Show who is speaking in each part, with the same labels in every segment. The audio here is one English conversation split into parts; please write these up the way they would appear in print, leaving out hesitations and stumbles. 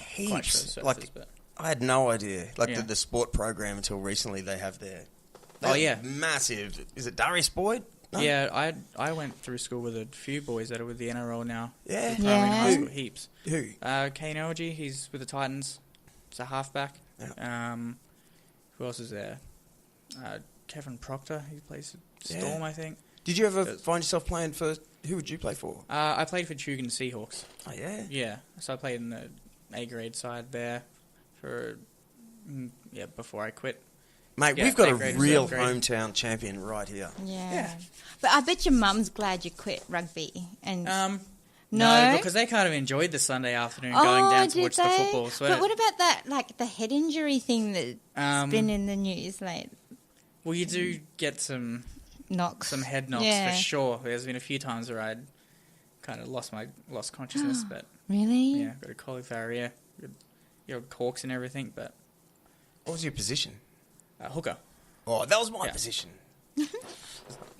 Speaker 1: heaps. I had no idea. The sport program until recently they have there. Massive. Is it Darius Boyd? No?
Speaker 2: Yeah, I went through school with a few boys that are with the NRL now.
Speaker 1: Yeah.
Speaker 2: Primary and high school, heaps.
Speaker 1: Who?
Speaker 2: Kane Elgee, he's with the Titans. It's a halfback.
Speaker 1: Yeah.
Speaker 2: Who else is there? Kevin Proctor, he plays at Storm, I think.
Speaker 1: Did you ever find yourself playing for... Who would you play for?
Speaker 2: I played for Tugun Seahawks.
Speaker 1: Oh, yeah?
Speaker 2: Yeah. So I played in the A-grade side there for... before I quit.
Speaker 1: Mate, we've got a real hometown champion right here.
Speaker 3: Yeah. But I bet your mum's glad you quit rugby. And
Speaker 2: No, because they kind of enjoyed the Sunday afternoon going down to watch the football. So
Speaker 3: but what about that, like the head injury thing that's been in the news lately?
Speaker 2: Well, you do get some head knocks for sure. There's been a few times where I'd kind of lost consciousness, but
Speaker 3: really,
Speaker 2: yeah, got a colic your corks and everything. But
Speaker 1: what was your position?
Speaker 2: Hooker.
Speaker 1: Oh, that was my position.
Speaker 2: It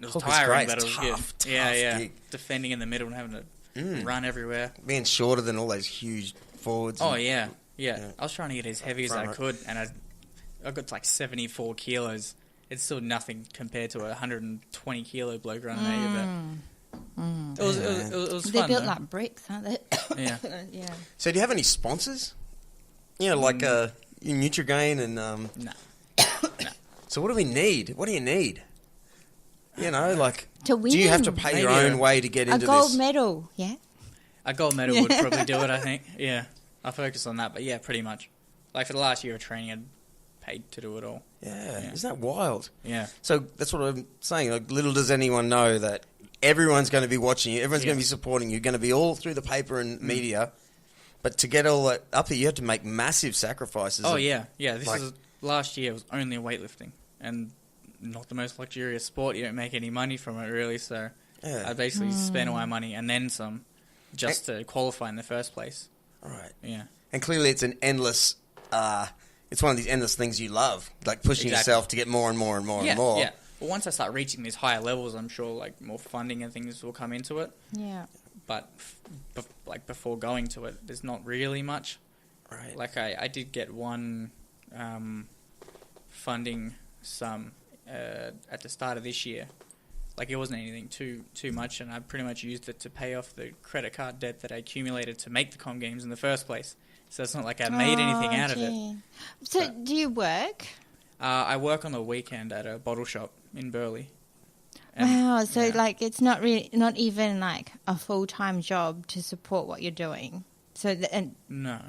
Speaker 2: was
Speaker 1: Hooker's
Speaker 2: tiring,
Speaker 1: great.
Speaker 2: but it was
Speaker 1: tough,
Speaker 2: good.
Speaker 1: Yeah.
Speaker 2: Defending in the middle and having to run everywhere.
Speaker 1: Being shorter than all those huge forwards.
Speaker 2: Oh yeah. I was trying to get as heavy as I could, and I got to like 74 kilos. It's still nothing compared to a 120 kilo bloke running at you, but it was fun.
Speaker 3: They're built
Speaker 2: though.
Speaker 3: like bricks, aren't they?
Speaker 2: Yeah.
Speaker 3: Yeah.
Speaker 1: So do you have any sponsors? Like Nutrigrain and...
Speaker 2: No.
Speaker 1: So what do we need? What do you need?
Speaker 3: To win.
Speaker 1: Do you have to pay your own way to get into this?
Speaker 3: A gold medal, yeah?
Speaker 2: A gold medal would probably do it, I think. Yeah. I'll focus on that, but yeah, pretty much. Like for the last year of training, I'd paid to do it all.
Speaker 1: Yeah. Isn't that wild?
Speaker 2: Yeah.
Speaker 1: So that's what I'm saying. Like, little does anyone know that everyone's going to be watching you. Everyone's going to be supporting you. You're going to be all through the paper and media. But to get all that up here, you have to make massive sacrifices.
Speaker 2: Oh, yeah. Yeah, last year was only weightlifting. And not the most luxurious sport. You don't make any money from it, really. So I basically spent all my money and then some just to qualify in the first place.
Speaker 1: All right.
Speaker 2: Yeah.
Speaker 1: And clearly it's an endless... it's one of these endless things you love, like pushing yourself to get more and more and more and more.
Speaker 2: Yeah. Well, once I start reaching these higher levels, I'm sure like more funding and things will come into it.
Speaker 3: Yeah.
Speaker 2: But before going to it, there's not really much.
Speaker 1: Right.
Speaker 2: Like I did get one funding sum at the start of this year. Like it wasn't anything too much, and I pretty much used it to pay off the credit card debt that I accumulated to make the Comm Games in the first place. So it's not like I made anything out of it.
Speaker 3: So do you work?
Speaker 2: I work on the weekend at a bottle shop in Burleigh.
Speaker 3: Wow, so like it's not even like a full-time job to support what you're doing. So
Speaker 2: no,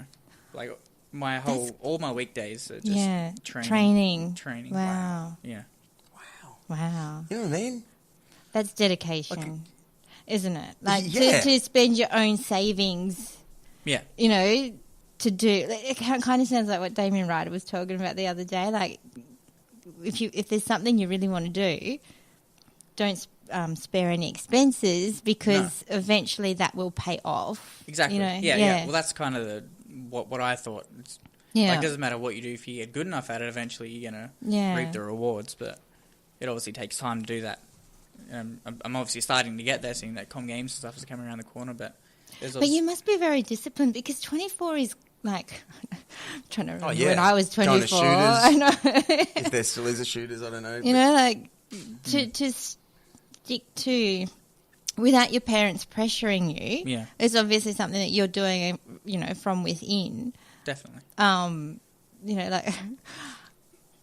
Speaker 2: like all my weekdays are just
Speaker 3: training.
Speaker 2: Wow.
Speaker 3: Wow.
Speaker 1: You know what I mean?
Speaker 3: That's dedication, isn't it? Like to spend your own savings.
Speaker 2: Yeah.
Speaker 3: To do it kind of sounds like what Damien Ryder was talking about the other day. Like if there's something you really want to do, don't spare any expenses because eventually that will pay off.
Speaker 2: Exactly. Yeah. Well, that's kind of what I thought. Like, it doesn't matter what you do. If you get good enough at it, eventually you're going to reap the rewards. But it obviously takes time to do that. I'm obviously starting to get there, seeing that Comm Games and stuff is coming around the corner. But
Speaker 3: you must be very disciplined because 24 is like... I'm trying to remember when I was 24.
Speaker 1: I
Speaker 3: know.
Speaker 1: If there still is a shooters, I don't know.
Speaker 3: To stick to... Without your parents pressuring you, it's obviously something that you're doing, from within.
Speaker 2: Definitely.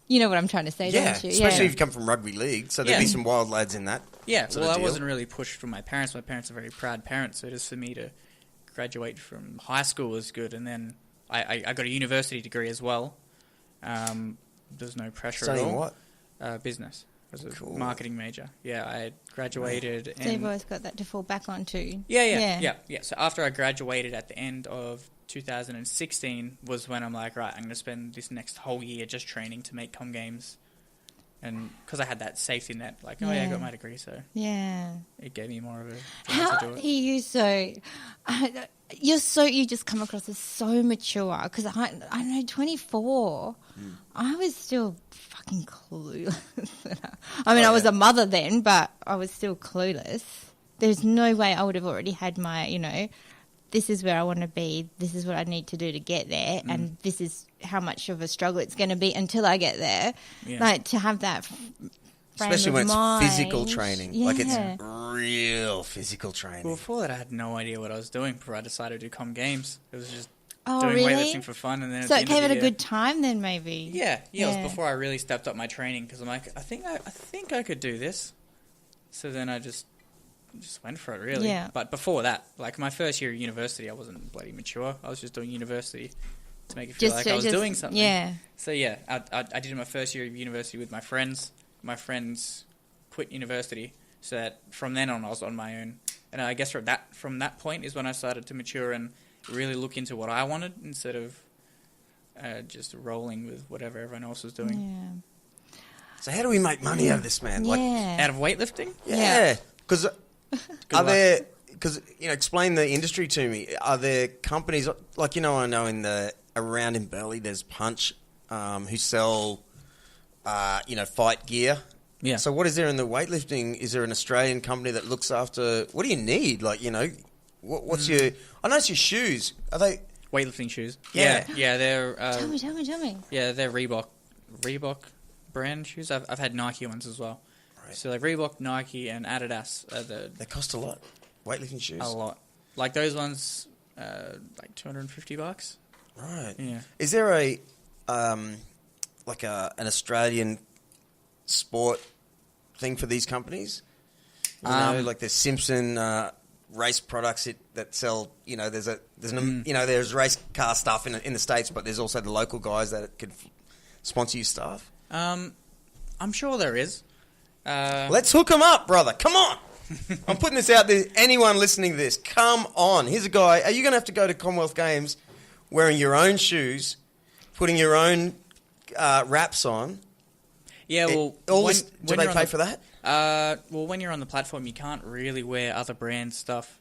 Speaker 3: You know what I'm trying to say, don't you?
Speaker 1: Especially if you come from rugby league, so there'd be some wild lads in that.
Speaker 2: Yeah, well, I wasn't really pushed from my parents. My parents are very proud parents, so just for me to graduate from high school was good, and then I got a university degree as well. There's no pressure at all.
Speaker 1: Studying what?
Speaker 2: Business. I was a marketing major. Yeah, I graduated.
Speaker 3: So you've always got that to fall back onto.
Speaker 2: Yeah. So after I graduated at the end of 2016 was when I'm like, right, I'm going to spend this next whole year just training to make Comm Games. And because I had that safety net, like, I got my degree, so it gave me more of a chance to do it.
Speaker 3: How are you you just come across as so mature, because I know 24, I was still fucking clueless. I was a mother then, but I was still clueless. There's no way I would have already had my, this is where I want to be, this is what I need to do to get there, and this is how much of a struggle it's going to be until I get there.
Speaker 2: Yeah.
Speaker 3: Like, to have that
Speaker 1: Especially when it's
Speaker 3: mind.
Speaker 1: physical training.
Speaker 3: Yeah.
Speaker 1: Like, it's real physical training.
Speaker 2: Well, before that, I had no idea what I was doing before I decided to do Comm Games. It was just
Speaker 3: Oh,
Speaker 2: doing
Speaker 3: really?
Speaker 2: weightlifting for fun. And then
Speaker 3: So
Speaker 2: at
Speaker 3: it
Speaker 2: the end
Speaker 3: came
Speaker 2: of
Speaker 3: at
Speaker 2: the
Speaker 3: a
Speaker 2: year,
Speaker 3: good time then, maybe?
Speaker 2: Yeah, it was before I really stepped up my training because I'm like, I think I could do this. So then I just went for it, really.
Speaker 3: Yeah.
Speaker 2: But before that, like my first year of university, I wasn't bloody mature. I was just doing university to make it feel like I was doing something.
Speaker 3: Yeah.
Speaker 2: So yeah, I did my first year of university with my friends. My friends quit university, so that from then on I was on my own. And I guess from that point is when I started to mature and really look into what I wanted instead of just rolling with whatever everyone else was doing.
Speaker 3: Yeah.
Speaker 1: So how do we make money out of this, man? Like,
Speaker 2: Out of weightlifting?
Speaker 1: yeah. Because explain the industry to me. Are there companies, like, I know around in Burleigh, there's Punch, who sell, fight gear.
Speaker 2: Yeah.
Speaker 1: So what is there in the weightlifting? Is there an Australian company that looks after, what do you need? Like, what's your, I know it's your shoes. Are they?
Speaker 2: Weightlifting shoes.
Speaker 1: Yeah.
Speaker 2: Yeah, they're...
Speaker 3: Tell me.
Speaker 2: Yeah, they're Reebok brand shoes. I've had Nike ones as well.
Speaker 1: Right.
Speaker 2: So like Reebok, Nike, and Adidas are
Speaker 1: They cost a lot. Weightlifting shoes.
Speaker 2: a lot. Like those ones, like $250.
Speaker 1: Right.
Speaker 2: Yeah.
Speaker 1: Is there an Australian sport thing for these companies? Like the Simpson race products that sell. There's race car stuff in the States, but there's also the local guys that could sponsor you stuff.
Speaker 2: I'm sure there is.
Speaker 1: Let's hook them up, brother. Come on. I'm putting this out there. Anyone listening to this, come on. Here's a guy. Are you going to have to go to Commonwealth Games wearing your own shoes, putting your own wraps on?
Speaker 2: Yeah, well...
Speaker 1: Do they pay for that?
Speaker 2: Well, when you're on the platform, you can't really wear other brand stuff.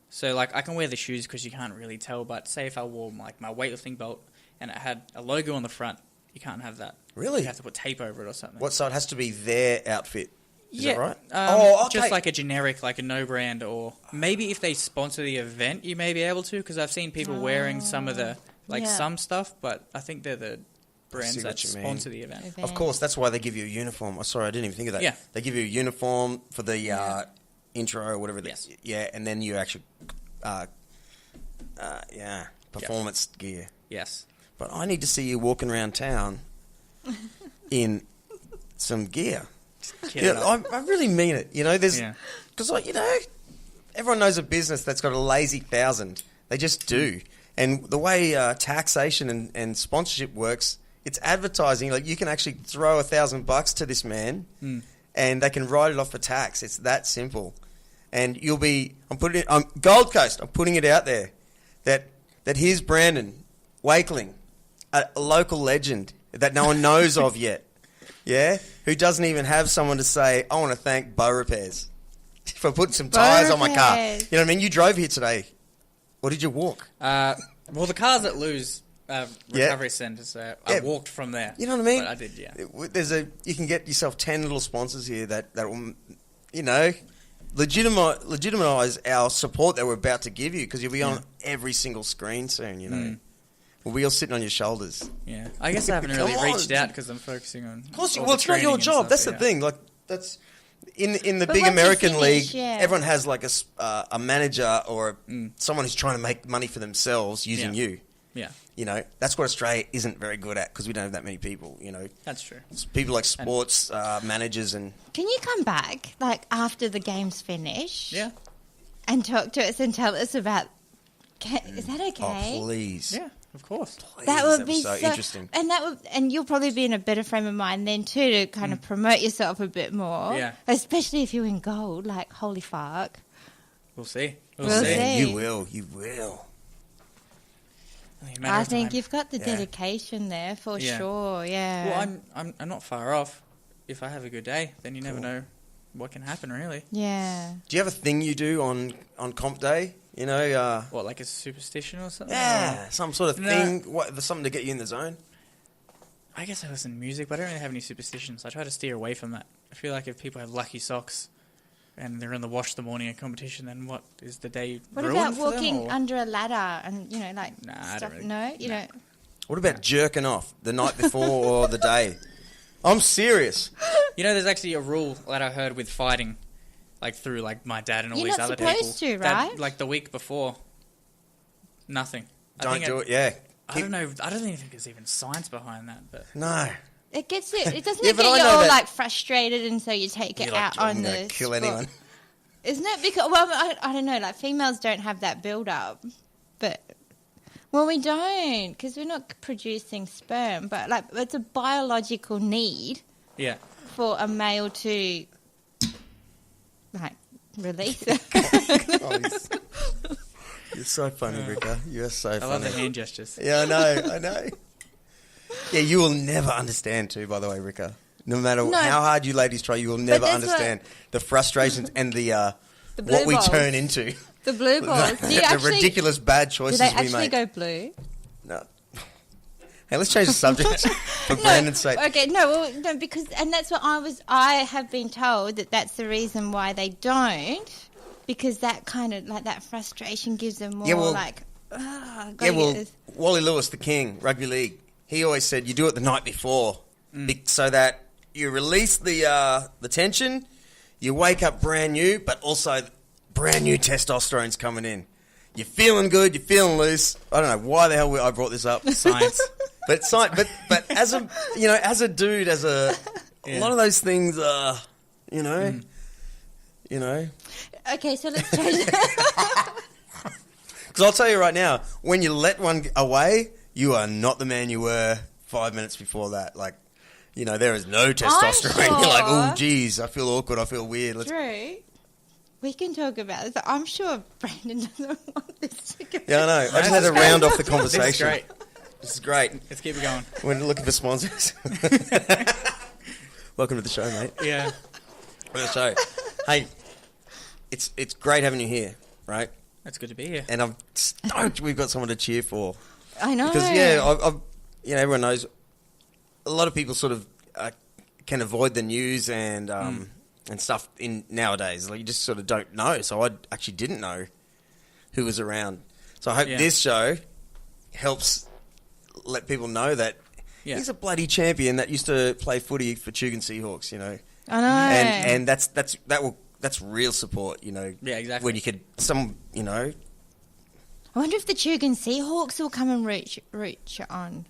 Speaker 2: So, like, I can wear the shoes because you can't really tell, but say if I wore, like, my weightlifting belt and it had a logo on the front, you can't have that.
Speaker 1: Really?
Speaker 2: You have to put tape over it or something.
Speaker 1: What, so it has to be their outfit? Is that right?
Speaker 2: Okay. Just like a generic, like a no brand, or maybe if they sponsor the event, you may be able to, because I've seen people wearing some of the, some stuff, but I think they're the brands that sponsor the event.
Speaker 1: Of course, that's why they give you a uniform. Oh, sorry, I didn't even think of that.
Speaker 2: Yeah.
Speaker 1: They give you a uniform for the intro or whatever.
Speaker 2: Yes.
Speaker 1: Yeah, and then you actually, performance gear.
Speaker 2: Yes.
Speaker 1: But I need to see you walking around town in some gear. I really mean it. Because everyone knows a business that's got a lazy 1,000. They just do. And the way taxation and sponsorship works, it's advertising. Like, you can actually throw $1,000 to this man, and they can write it off for tax. It's that simple. And I'm putting it, Gold Coast. I'm putting it out there that here's Brandon Wakeling, a local legend that no one knows of yet. Yeah, who doesn't even have someone to say, I want to thank Bow Repairs for putting some tyres on my car. You know what I mean? You drove here today. Or did you walk?
Speaker 2: Well, the cars at Lou's recovery centre, so I walked from there.
Speaker 1: You know what I mean?
Speaker 2: But I did, yeah.
Speaker 1: You can get yourself 10 little sponsors here that will, legitimise our support that we're about to give you, because you'll be on every single screen soon, We'll be all sitting on your shoulders.
Speaker 2: Yeah. I guess I haven't really reached out because I'm focusing on...
Speaker 1: Of course, it's not your job. That's the thing. Like, that's... In the big American league, everyone has like a manager or someone who's trying to make money for themselves using you.
Speaker 2: Yeah.
Speaker 1: That's what Australia isn't very good at, because we don't have that many people,
Speaker 2: That's true.
Speaker 1: It's people like sports managers and...
Speaker 3: Can you come back, like, after the games finish?
Speaker 2: Yeah.
Speaker 3: And talk to us and tell us about... Is that okay?
Speaker 1: Oh, please.
Speaker 2: Yeah, of course.
Speaker 1: Please,
Speaker 3: that would be
Speaker 1: so interesting.
Speaker 3: And you'll probably be in a better frame of mind then too, to kind of promote yourself a bit more.
Speaker 2: Yeah.
Speaker 3: Especially if you're in gold, like, holy fuck.
Speaker 2: We'll see.
Speaker 3: We'll see.
Speaker 1: You will.
Speaker 3: I think you've got the dedication there for sure. Yeah.
Speaker 2: Well, I'm not far off. If I have a good day, then you never know what can happen, really.
Speaker 3: Yeah.
Speaker 1: Do you have a thing you do on comp day?
Speaker 2: What, like a superstition or something?
Speaker 1: Yeah, some sort of thing. Something to get you in the zone?
Speaker 2: I guess I listen to music, but I don't really have any superstitions. I try to steer away from that. I feel like if people have lucky socks and they're in the wash the morning of competition, then what is the day
Speaker 3: What
Speaker 2: ruined
Speaker 3: about
Speaker 2: for them,
Speaker 3: walking
Speaker 2: or?
Speaker 3: under a ladder and, like
Speaker 2: Nah, I
Speaker 3: stuff?
Speaker 2: don't really-
Speaker 3: No, you don't.
Speaker 1: What about jerking off the night before or the day? I'm serious.
Speaker 2: There's actually a rule that I heard with fighting, like through like my dad and all
Speaker 3: You're
Speaker 2: these
Speaker 3: not
Speaker 2: other people.
Speaker 3: supposed to,
Speaker 2: that,
Speaker 3: right?
Speaker 2: like the week before, nothing.
Speaker 1: Don't do it, yeah.
Speaker 2: I don't know. I don't even think there's even science behind that. But
Speaker 1: No.
Speaker 3: It gets you. It doesn't
Speaker 1: Yeah,
Speaker 3: get
Speaker 1: but
Speaker 3: you
Speaker 1: I know
Speaker 3: all
Speaker 1: that-
Speaker 3: like frustrated, and so you take it
Speaker 1: You're like,
Speaker 3: out
Speaker 1: I'm
Speaker 3: on
Speaker 1: gonna
Speaker 3: the
Speaker 1: kill
Speaker 3: sport.
Speaker 1: anyone.
Speaker 3: Isn't it? Because I don't know. Like females don't have that build up, but we don't because we're not producing sperm. But like it's a biological need
Speaker 2: yeah,
Speaker 3: for a male to like release it.
Speaker 1: Oh, you're so funny, Rika. You're so
Speaker 2: I love
Speaker 1: funny.
Speaker 2: the hand gestures.
Speaker 1: Yeah, I know. Yeah, you will never understand too, by the way, Rika. No matter
Speaker 3: No.
Speaker 1: how hard you ladies try, you will never
Speaker 3: that's
Speaker 1: understand the frustrations and the
Speaker 3: blue
Speaker 1: what we
Speaker 3: balls.
Speaker 1: turn into.
Speaker 3: The blue balls. Do you
Speaker 1: the
Speaker 3: actually,
Speaker 1: ridiculous bad
Speaker 3: do
Speaker 1: choices
Speaker 3: they
Speaker 1: we
Speaker 3: actually
Speaker 1: make.
Speaker 3: go blue?
Speaker 1: No. Hey, let's change the subject for Brandon's sake.
Speaker 3: Okay, no, because that's what I have been told that's the reason why they don't, because that kind of like that frustration gives them more
Speaker 1: Wally Lewis, the king, rugby league, he always said you do it the night before so that you release the tension, you wake up brand new, but also brand new testosterone's coming in. You're feeling good, you're feeling loose. I don't know why the hell I brought this up.
Speaker 2: Science.
Speaker 1: But as a dude, a lot of those things are, you know.
Speaker 3: Okay, so let's change it.
Speaker 1: Because I'll tell you right now, when you let one away, you are not the man you were 5 minutes before that. Like, there is no testosterone.
Speaker 3: sure.
Speaker 1: You're like, oh, geez, I feel awkward. I feel weird.
Speaker 3: Drew, we can talk about this. I'm sure Brandon doesn't want this to go.
Speaker 1: Yeah, I know. I just had to round off the conversation.
Speaker 2: This is great.
Speaker 1: This is great.
Speaker 2: Let's keep it going.
Speaker 1: We're looking for sponsors. Welcome to the show, mate.
Speaker 2: Yeah.
Speaker 1: Welcome to the show. Hey, it's great having you here, right?
Speaker 2: That's good to be here.
Speaker 1: And I'm stoked we've got someone to cheer for.
Speaker 3: I know.
Speaker 1: Because, I've everyone knows a lot of people sort of can avoid the news and stuff in nowadays. Like, you just sort of don't know. So I actually didn't know who was around. So I hope this show helps let people know that he's a bloody champion that used to play footy for Tugun Seahawks,
Speaker 3: I know.
Speaker 1: And that's real support, Yeah,
Speaker 2: exactly.
Speaker 1: When you could
Speaker 3: I wonder if the Tugun Seahawks will come and root you on.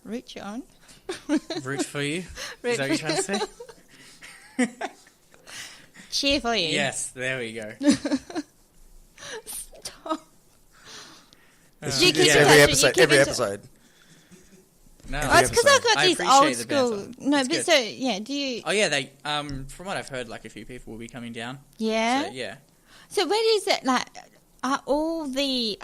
Speaker 2: Root for you?
Speaker 3: Root
Speaker 2: Is that what you're trying to say?
Speaker 3: Cheer for you.
Speaker 2: Yes, there we go.
Speaker 3: Stop.
Speaker 1: It's,
Speaker 3: You keep
Speaker 1: it's
Speaker 3: in
Speaker 1: every
Speaker 3: touch, you
Speaker 1: episode.
Speaker 3: keep
Speaker 1: Every
Speaker 3: in
Speaker 1: episode.
Speaker 2: No,
Speaker 3: Oh, it's because I've got
Speaker 2: I
Speaker 3: these
Speaker 2: appreciate
Speaker 3: old
Speaker 2: the
Speaker 3: school.
Speaker 2: banter.
Speaker 3: No,
Speaker 2: It's
Speaker 3: but
Speaker 2: good.
Speaker 3: so do you?
Speaker 2: Oh yeah, they from what I've heard, like a few people will be coming down.
Speaker 3: Yeah.
Speaker 2: So, yeah.
Speaker 3: So where is it? Like, are all the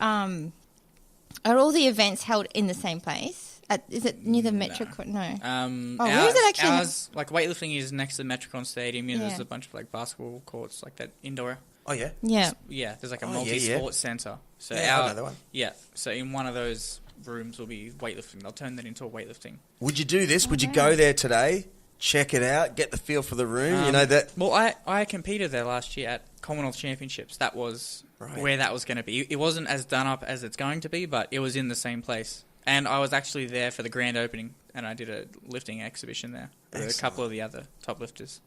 Speaker 3: events held in the same place? Is it near the Metricon? No. Where is it actually?
Speaker 2: Ours, like weightlifting, is next to the Metricon Stadium.
Speaker 3: Yeah.
Speaker 2: There's a bunch of like basketball courts, like that indoor.
Speaker 1: Oh, yeah?
Speaker 3: Yeah.
Speaker 2: Yeah, there's like a
Speaker 1: Oh,
Speaker 2: multi-sport center. So
Speaker 1: Yeah, I know that one.
Speaker 2: Yeah, so in one of those rooms will be weightlifting. They'll turn that into a weightlifting.
Speaker 1: Would you do this? Would you go there today, check it out, get the feel for the room? That...
Speaker 2: Well, I competed there last year at Commonwealth Championships. That was where that was going to be. It wasn't as done up as it's going to be, but it was in the same place. And I was actually there for the grand opening, and I did a lifting exhibition there with a couple of the other top lifters.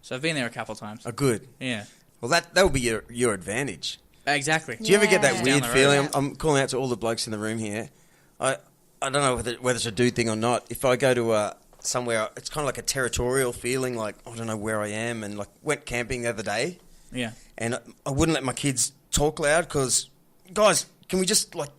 Speaker 2: So I've been there a couple of times.
Speaker 1: Oh, good.
Speaker 2: Yeah.
Speaker 1: Well, that will be your advantage.
Speaker 2: Exactly.
Speaker 1: Do you ever get that
Speaker 3: Yeah.
Speaker 1: weird
Speaker 2: Down the road.
Speaker 1: feeling? I'm calling out to all the blokes in the room here. I don't know whether it's a dude thing or not. If I go to somewhere, it's kind of like a territorial feeling, like I don't know where I am. And like went camping the other day,
Speaker 2: Yeah.
Speaker 1: and I wouldn't let my kids talk loud because, guys, can we just like?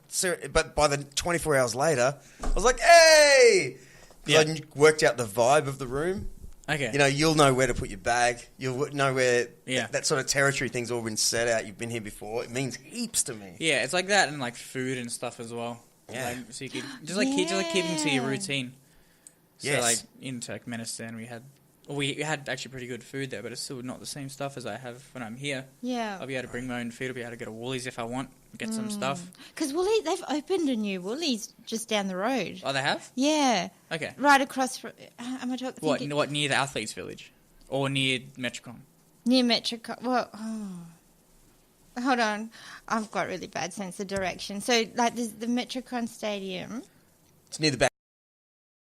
Speaker 1: But by the 24 hours later, I was like, hey! 'Cause I worked out the vibe of the room.
Speaker 2: Okay.
Speaker 1: You'll know where to put your bag. You'll know where
Speaker 2: Yeah.
Speaker 1: that sort of territory thing's all been set out. You've been here before. It means heaps to me.
Speaker 2: Yeah, it's like that and like food and stuff as well.
Speaker 1: Yeah.
Speaker 2: Like, so you could just keeping to your routine. So
Speaker 1: Yes.
Speaker 2: like in Turkmenistan we had actually pretty good food there, but it's still not the same stuff as I have when I'm here.
Speaker 3: Yeah.
Speaker 2: I'll be able to bring my own food. I'll be able to go to Woolies if I want, get some stuff.
Speaker 3: Because they've opened a new Woolies just down the road.
Speaker 2: Oh, they have?
Speaker 3: Yeah.
Speaker 2: Okay.
Speaker 3: Right across from... Am I talking...
Speaker 2: What near the Athletes Village or near Metricon?
Speaker 3: Near Metricon. Well, hold on. I've got really bad sense of direction. So, like, there's the Metricon Stadium.
Speaker 1: It's near the back